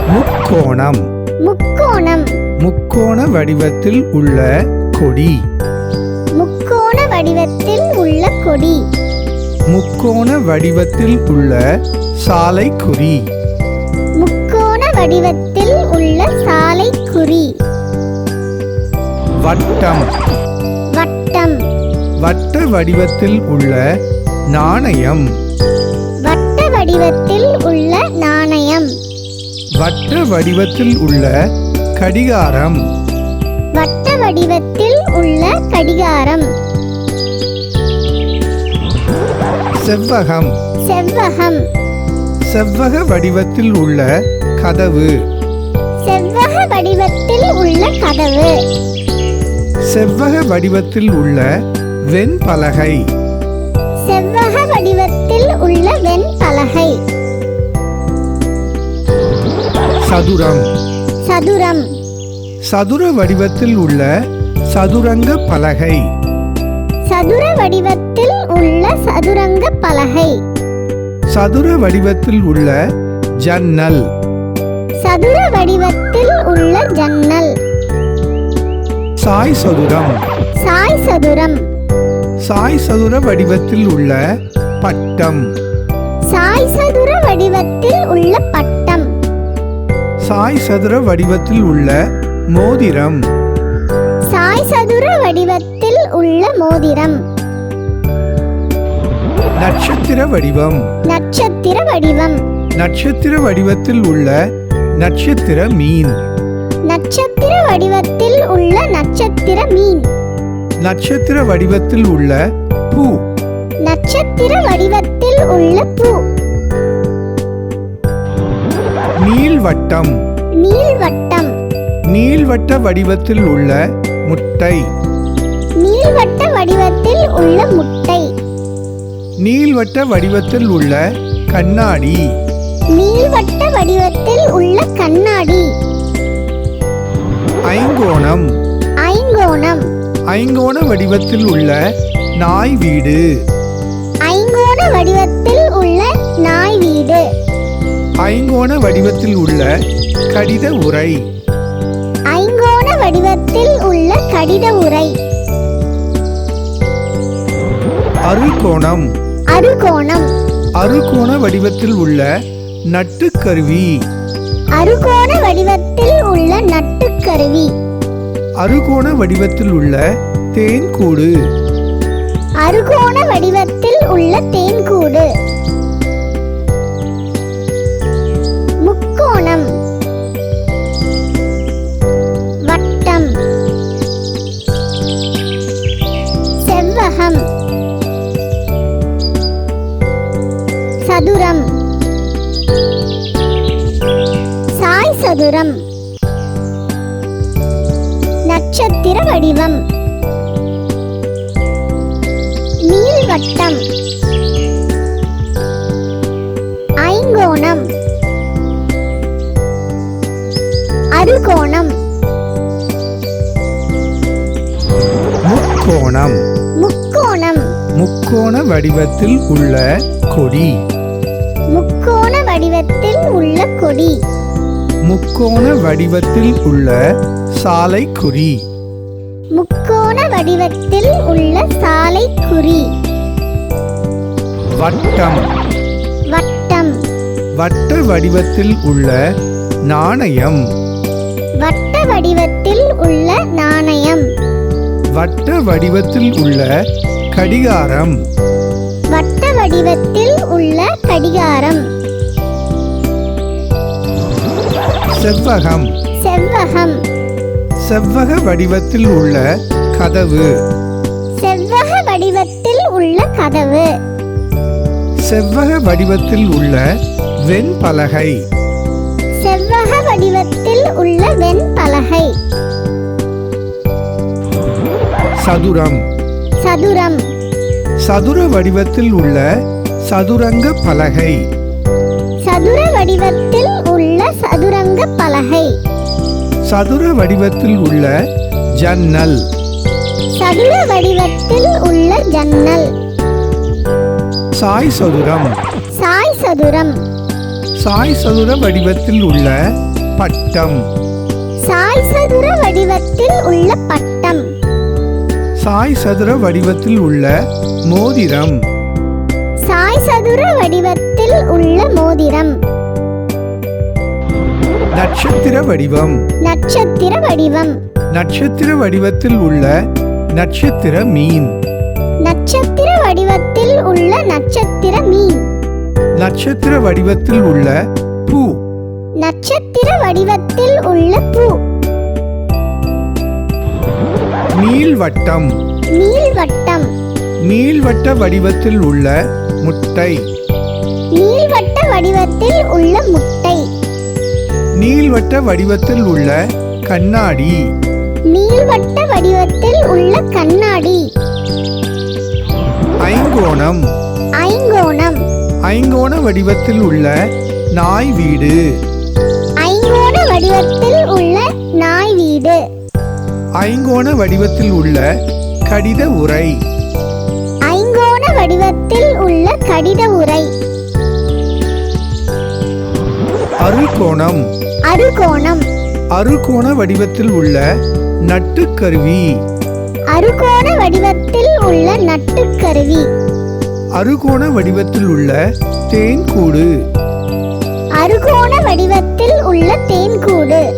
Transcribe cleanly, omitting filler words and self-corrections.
முக்கோணம். முக்கோணம். முக்கோண வடிவத்தில் உள்ள கொடி. முக்கோண வடிவத்தில் உள்ள கொடி. முக்கோண வடிவத்தில் உள்ள சாலைக்குறி. முக்கோண வடிவத்தில் உள்ள சாலைக்குறி. வட்டம். வட்டம். வட்ட வடிவத்தில் உள்ள நாணயம். வட்ட வடிவத்தில் உள்ள நாணயம். வட்ட வடிவத்தில் உள்ள கடிகாரம். வட்ட வடிவத்தில் உள்ள கடிகாரம். செவ்வகம். செவ்வகம். செவ்வக வடிவத்தில் உள்ள கதவு. செவ்வக வடிவத்தில் உள்ள கதவு. செவ்வக வடிவத்தில் உள்ள வெண்பலகை. செவ்வக வடிவத்தில் உள்ள வெண்பலகை. சதுரம். சதுரம். சதுர வடிவத்தில் உள்ள சதுரங்க பலகை. சதுர வடிவத்தில் உள்ள சதுரங்க பலகை. சதுர வடிவத்தில் உள்ள ஜன்னல். சதுர வடிவத்தில் உள்ள ஜன்னல். சாய் சதுரம். சாய் சதுரம். சாய் சதுர வடிவத்தில் உள்ள பட்டம். சாய் சதுர வடிவத்தில் உள்ள பட்டம். சாய் சதுர வடிவத்தில் உள்ள மோதிரம். சாய் சதுர வடிவத்தில் உள்ள மோதிரம். நட்சத்திர வடிவம். நட்சத்திர வடிவம். நட்சத்திர வடிவத்தில் உள்ள நட்சத்திர மீன். நட்சத்திர வடிவத்தில் உள்ள நட்சத்திர மீன். நட்சத்திர வடிவத்தில் உள்ள பூ. நட்சத்திர வடிவத்தில் உள்ள பூ. நீள்வட்டம். நீள்வட்டம். நீள்வட்ட வடிவத்தில் உள்ள முட்டை. நீள்வட்ட வடிவத்தில் உள்ள முட்டை. நீள்வட்ட வடிவத்தில் உள்ள கண்ணாடி. நீள்வட்ட வடிவத்தில் உள்ள கண்ணாடி. ஐங்கோணம். ஐங்கோணம். ஐங்கோண வடிவத்தில் உள்ள நாய் வீடு. ஐங்கோண வடிவத்தில் உள்ள நாய் வீடு. ஐங்கோண வடிவத்தில் உள்ள கடித உரை. ஐங்கோண வடிவத்தில் உள்ள கடித உரை. அறுகோணம். அறுகோணம். அறுகோண வடிவத்தில் உள்ள நட்டுக்கருவி. அறுகோண வடிவத்தில் உள்ள நட்டுக்கருவி. அறுகோண வடிவத்தில் உள்ள தேன்கூடு. அறுகோண வடிவத்தில் உள்ள தேன்கூடு. முக்கோணம். வட்டம். செவ்வகம். சதுரம். சாய் சதுரம். நட்சத்திர வடிவம். நீள்வட்டம். ஐங்கோணம். அறுகோணம். முக்கோணம். முக்கோணம். முக்கோண வடிவத்தில் உள்ள கொடி. முக்கோண வடிவத்தில் உள்ள கொடி. முக்கோண வடிவத்தில் உள்ள சாலைக்குறி. முக்கோண வடிவத்தில் உள்ள சாலைக்குறி. வட்டம். வட்டம். வட்ட வடிவத்தில் உள்ள நாணயம். வட்ட வடிவத்தில் உள்ள நாணயம். வட்ட வடிவத்தில் உள்ள கடிகாரம். வட்ட வடிவத்தில் உள்ள கடிகாரம். செவ்வகம். செவ்வகம். செவ்வக வடிவத்தில் உள்ள கதவு. செவ்வக வடிவத்தில் உள்ள கதவு. செவ்வக வடிவத்தில் உள்ள வெண்பலகை. செவ்வக வடிவத்தில் உள்ள வெண்பலகை. சதுரம். சதுரம். சதுர வடிவத்தில் உள்ள சதுரங்க பலகை. சதுர வடிவத்தில் உள்ள சதுரங்க பலகை. சதுர வடிவத்தில் உள்ள ஜன்னல். சதுர வடிவத்தில் உள்ள ஜன்னல். சாய் சதுரம். சாய் சதுரம். சாய் சதுர வடிவத்தில் உள்ள பட்டம். சாய் சதுர வடிவத்தில் உள்ள பட்டம். சாய் சதுர வடிவத்தில் உள்ள மோதிரம். சாய் சதுர வடிவத்தில் உள்ள மோதிரம். நட்சத்திர வடிவம். நட்சத்திர வடிவம். நட்சத்திர வடிவத்தில் உள்ள நட்சத்திர மீன். நட்சத்திர வடிவத்தில் உள்ள நட்சத்திர மீன். நட்சத்திர வடிவத்தில் உள்ள பூ. நட்சத்திர வடிவத்தில் உள்ள பூ. நீள்வட்டம். நீள்வட்டம். நீள்வட்ட வடிவத்தில் உள்ள முட்டை. நீள்வட்ட வடிவத்தில் உள்ள முட்டை. நீள்வட்ட வடிவத்தில் உள்ள கண்ணாடி. நீள்வட்ட வடிவத்தில் உள்ள கண்ணாடி. ஐங்கோணம். ஐங்கோணம். ஐங்கோண வடிவத்தில் உள்ள நாய் வீடு. ஐங்கோண வடிவத்தில் உள்ள நாய் வீடு. ஐங்கோண வடிவத்தில் உள்ள கடித உரை. ஐங்கோண வடிவத்தில் உள்ள கடித உரை. அறுகோணம். அறுகோணம். அறுகோண வடிவத்தில் உள்ள நட்டுக்கருவி. அறுகோண வடிவத்தில் உள்ள நட்டுக்கருவி. அறுகோண வடிவத்தில் உள்ள தேன்கூடு. அறுகோண வடிவத்தில் உள்ள தேன்கூடு.